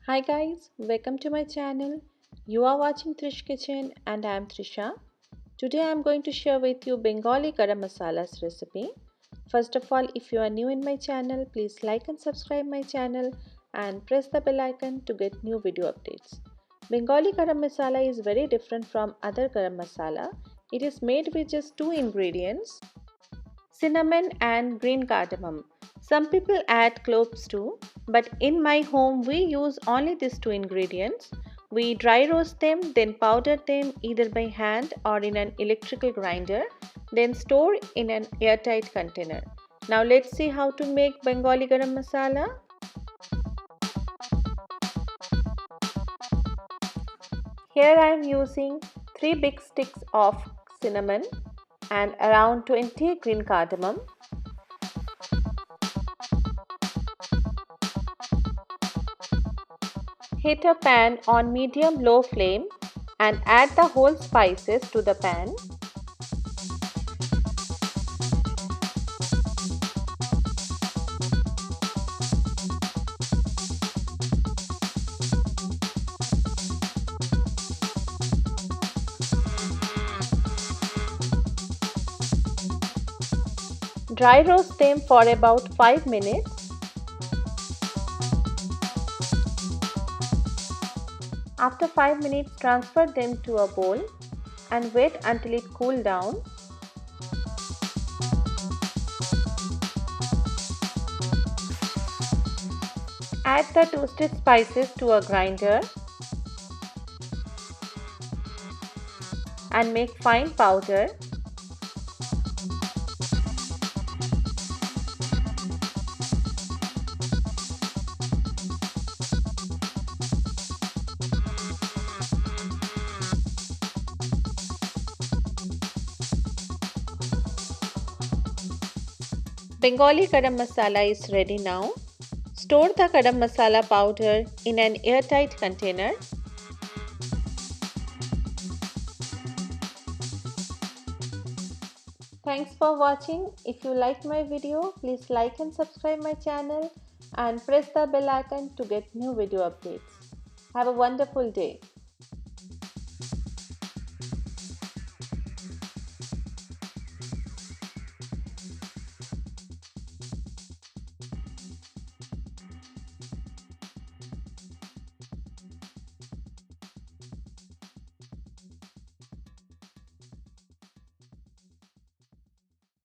Hi guys, welcome to my channel. You are watching Trish Kitchen and I am Trisha. Today I am going to share with you Bengali Garam Masala's recipe. First of all, if you are new in my channel, please like and subscribe my channel and press the bell icon to get new video updates. Bengali Garam Masala is very different from other Garam Masala. It is made with just two ingredients, cinnamon and green cardamom. Some people add cloves too, but in my home we use only these two ingredients. We dry roast them, then powder them either by hand or in an electrical grinder, then store in an airtight container. Now let's see how to make Bengali Garam Masala. Here I am using 3 big sticks of cinnamon and around 20 green cardamom. Heat a pan on medium-low flame and add the whole spices to the pan. Dry roast them for about 5 minutes. After 5 minutes, transfer them to a bowl and wait until it cools down. Add the toasted spices to a grinder and make fine powder. Bengali Garam Masala is ready now. Store the Garam Masala powder in an airtight container. Thanks for watching. If you liked my video, please like and subscribe my channel and press the bell icon to get new video updates. Have a wonderful day.